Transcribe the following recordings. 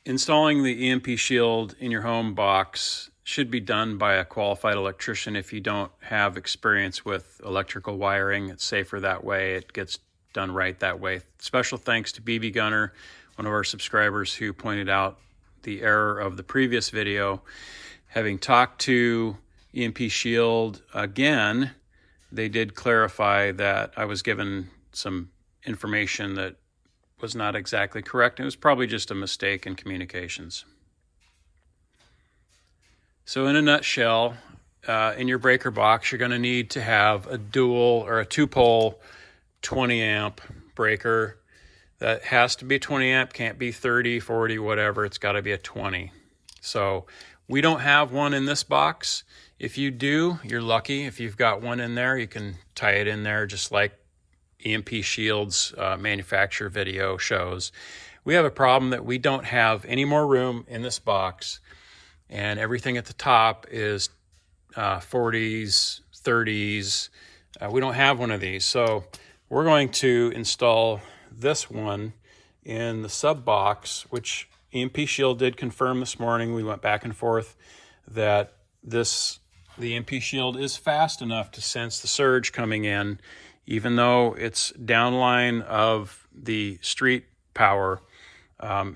Installing the EMP Shield in your home box should be done by a qualified electrician if you don't have experience with electrical wiring. It's safer that way. It gets done right that way. Special thanks to BB Gunner, one of our subscribers, who pointed out the error of the previous video. Having talked to EMP Shield again, they did clarify that I was given some information that was not exactly correct. It was probably just a mistake in communications. So in a nutshell, in your breaker box, you're going to need to have a dual or a 2-pole 20 amp breaker. That has to be a 20 amp, can't be 30, 40, whatever. It's got to be a 20. So we don't have one in this box. If you do, you're lucky. If you've got one in there, you can tie it in there just like EMP Shield's manufacturer video shows. We have a problem that we don't have any more room in this box, and everything at the top is 40s, 30s. We don't have one of these, so we're going to install this one in the sub box, which EMP Shield did confirm this morning. We went back and forth that the EMP Shield is fast enough to sense the surge coming in. Even though it's downline of the street power,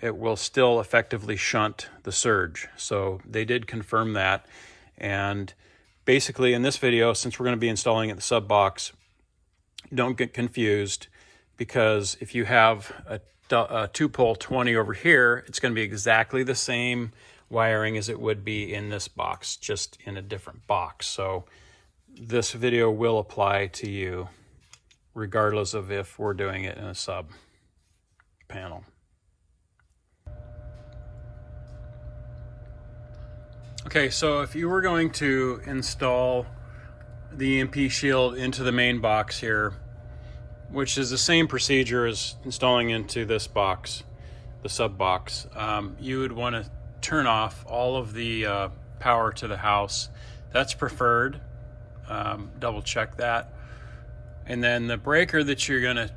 it will still effectively shunt the surge. So they did confirm that. And basically in this video, since we're going to be installing it in the sub box, don't get confused, because if you have a 2-pole 20 over here, it's going to be exactly the same wiring as it would be in this box, just in a different box. So this video will apply to you regardless of if we're doing it in a sub panel. Okay, so if you were going to install the EMP Shield into the main box here, which is the same procedure as installing into this box, the sub box, you would want to turn off all of the power to the house. That's preferred. Double check that. And then the breaker that you're going to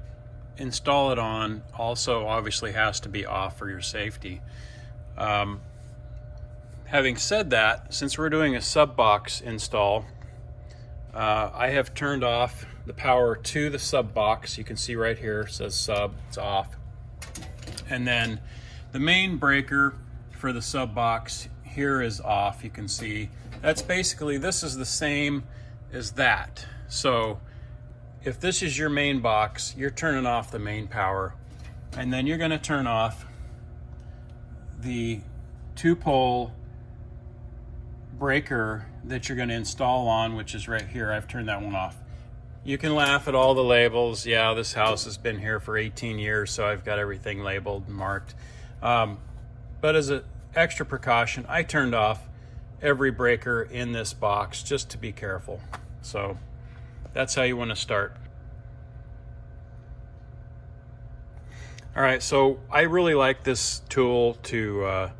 install it on also obviously has to be off for your safety. Having said that, since we're doing a sub box install, I have turned off the power to the sub box. You can see right here, it says sub, it's off. And then the main breaker for the sub box here is off. You can see that's basically, this is the same as that. So if this is your main box, you're turning off the main power, and then you're going to turn off the 2-pole breaker that you're going to install on, which is right here. I've turned that one off. You can laugh at all the labels. Yeah, this house has been here for 18 years, so I've got everything labeled and marked. But as an extra precaution, I turned off every breaker in this box just to be careful. So that's how you want to start. All right, so I really like this tool to,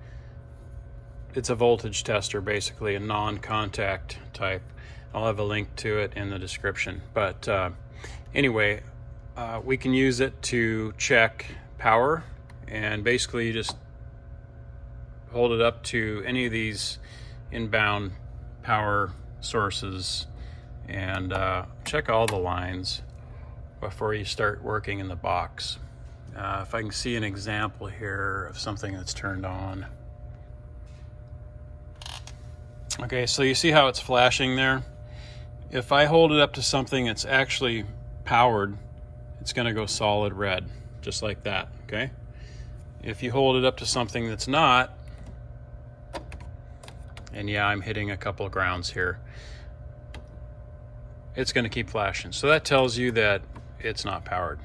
it's a voltage tester, basically a non-contact type. I'll have a link to it in the description. But anyway, we can use it to check power, and basically you just hold it up to any of these inbound power sources and check all the lines before you start working in the box. If I can see an example here of something that's turned on. Okay, so you see how it's flashing there? If I hold it up to something that's actually powered, it's going to go solid red, just like that, okay? If you hold it up to something that's not, and yeah, I'm hitting a couple of grounds here, it's going to keep flashing. So that tells you that it's not powered.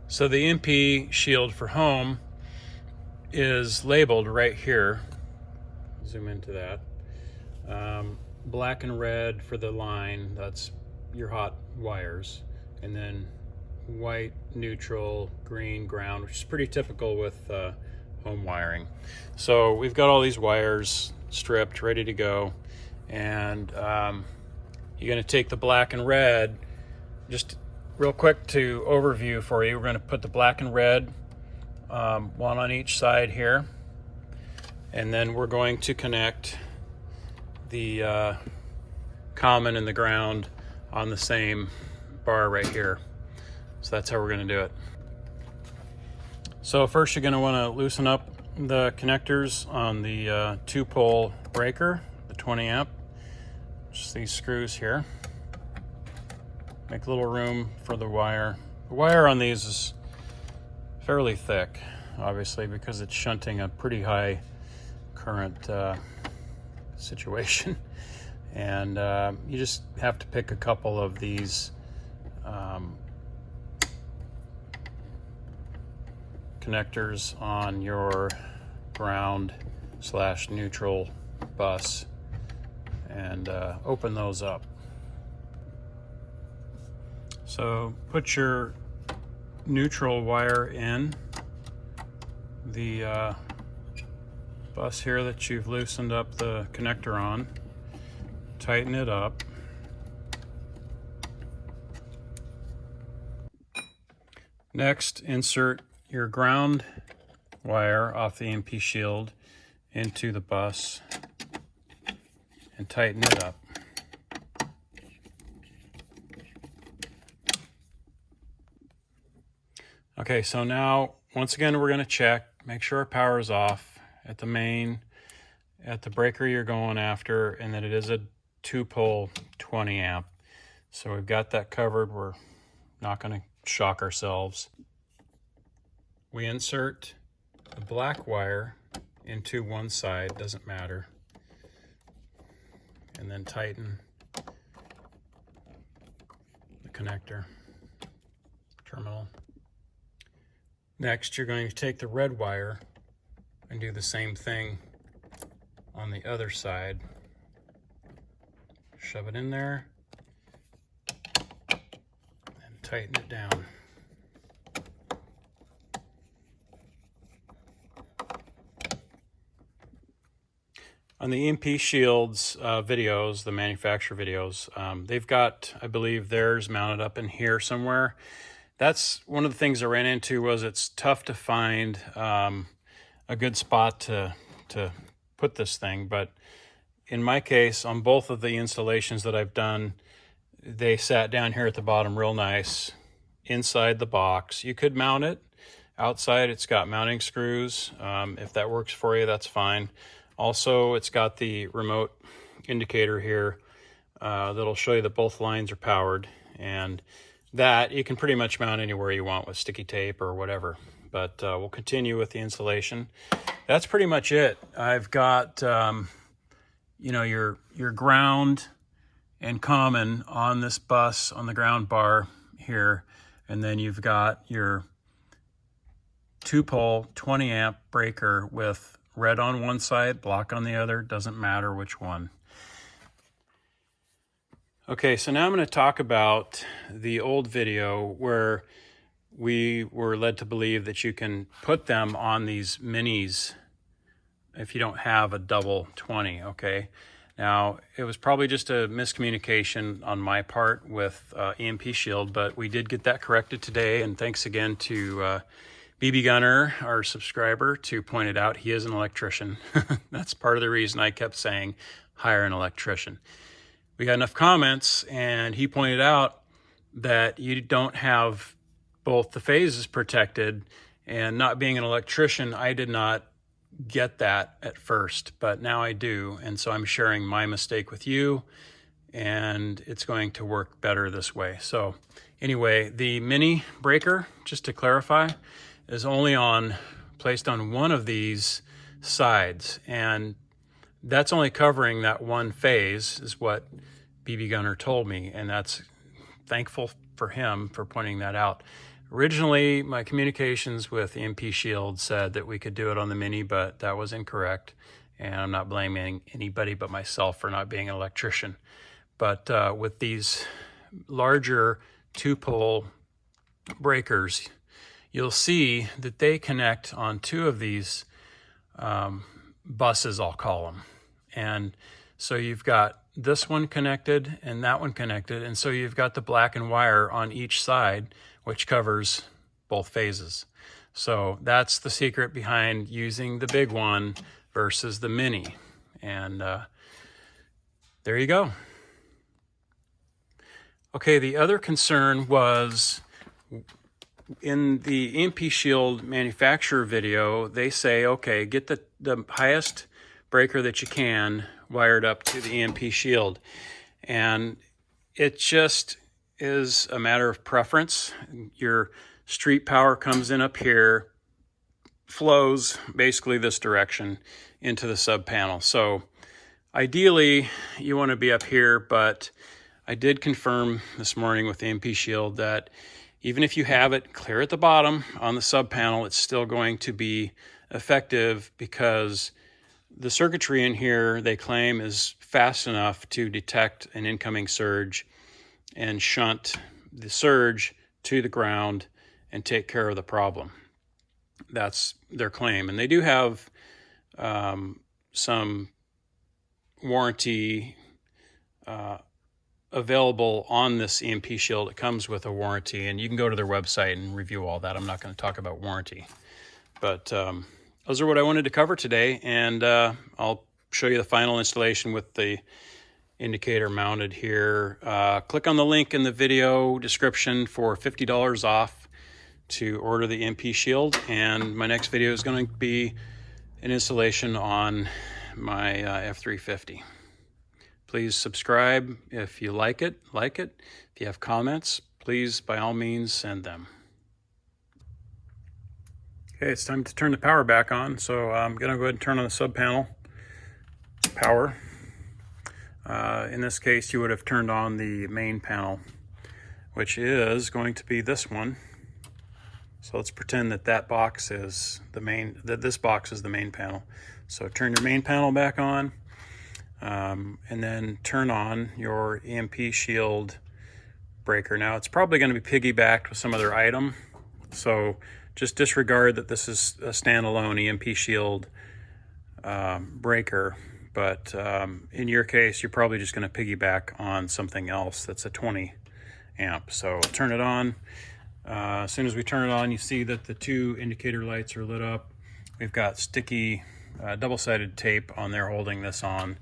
So the EMP Shield for home is labeled right here. Zoom into that. Black and red for the line, that's your hot wires. And then white, neutral, green, ground, which is pretty typical with home wiring. So we've got all these wires stripped, ready to go. And you're going to take the black and red. Just real quick to overview for you, we're going to put the black and red one on each side here. And then we're going to connect the common and the ground on the same bar right here. So that's how we're going to do it. So first you're going to want to loosen up the connectors on the 2-pole breaker, the 20 amp. Just these screws here. Make a little room for the wire. The wire on these is fairly thick, obviously, because it's shunting a pretty high current situation. And you just have to pick a couple of these connectors on your ground / neutral bus and open those up. So put your neutral wire in the bus here that you've loosened up the connector on. Tighten it up. Next, insert your ground wire off the EMP Shield into the bus and tighten it up. Okay, so now once again we're going to check, make sure our power is off at the main, at the breaker you're going after, and that it is a 2-pole 20 amp. So we've got that covered. We're not going to shock ourselves. We insert the black wire into one side, doesn't matter, and then tighten the connector terminal. Next, you're going to take the red wire and do the same thing on the other side. Shove it in there and tighten it down. On the EMP Shield's videos, the manufacturer videos, they've got, I believe, theirs mounted up in here somewhere. That's one of the things I ran into, was it's tough to find a good spot to put this thing. But in my case, on both of the installations that I've done, they sat down here at the bottom real nice inside the box. You could mount it outside. It's got mounting screws. If that works for you, that's fine. Also, it's got the remote indicator here that'll show you that both lines are powered, and that you can pretty much mount anywhere you want with sticky tape or whatever. But we'll continue with the installation. That's pretty much it. I've got you know, your ground and common on this bus on the ground bar here, and then you've got your 2-pole 20 amp breaker with red on one side, black on the other, doesn't matter which one. Okay, so now I'm going to talk about the old video where we were led to believe that you can put them on these minis if you don't have a double 20, okay? Now, it was probably just a miscommunication on my part with EMP Shield, but we did get that corrected today, and thanks again to BB Gunner, our subscriber, to point it out. He is an electrician. That's part of the reason I kept saying hire an electrician. We got enough comments, and he pointed out that you don't have both the phases protected, and not being an electrician, I did not get that at first, but now I do, and so I'm sharing my mistake with you, and it's going to work better this way. So anyway, the mini breaker, just to clarify, is only placed on one of these sides, and that's only covering that one phase, is what BB Gunner told me, and that's thankful for him for pointing that out. Originally, my communications with EMP Shield said that we could do it on the Mini, but that was incorrect, and I'm not blaming anybody but myself for not being an electrician. But with these larger 2-pole breakers, you'll see that they connect on 2 of these buses, I'll call them. And so you've got this one connected and that one connected, and so you've got the black and wire on each side, which covers both phases. So that's the secret behind using the big one versus the mini. And there you go. Okay, the other concern was in the EMP Shield manufacturer video, they say, okay, get the highest breaker that you can wired up to the EMP Shield. And it just is a matter of preference. Your street power comes in up here, flows basically this direction into the sub panel. So ideally you want to be up here, but I did confirm this morning with the EMP Shield that even if you have it clear at the bottom on the sub panel, it's still going to be effective because the circuitry in here, they claim, is fast enough to detect an incoming surge and shunt the surge to the ground and take care of the problem. That's their claim. And they do have some warranty available on this EMP Shield. It comes with a warranty, and you can go to their website and review all that. I'm not going to talk about warranty. But those are what I wanted to cover today, and I'll show you the final installation with the indicator mounted here. Click on the link in the video description for $50 off to order the EMP Shield, and my next video is going to be an installation on my F350. Please subscribe if you like it. If you have comments, please, by all means, send them. Okay, it's time to turn the power back on. So I'm gonna go ahead and turn on the sub panel power. In this case, you would have turned on the main panel, which is going to be this one. So let's pretend that that box is the main, that this box is the main panel. So turn your main panel back on, and then turn on your EMP Shield breaker. Now it's probably going to be piggybacked with some other item, so just disregard that this is a standalone EMP Shield breaker, but in your case you're probably just going to piggyback on something else that's a 20 amp. So turn it on. As soon as we turn it on, you see that the two indicator lights are lit up. We've got sticky double-sided tape on there holding this on,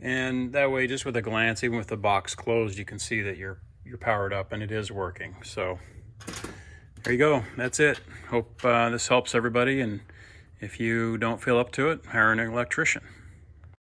and that way, just with a glance, even with the box closed, you can see that you're powered up and it is working. So there you go. That's it. Hope this helps everybody, and if you don't feel up to it, hire an electrician.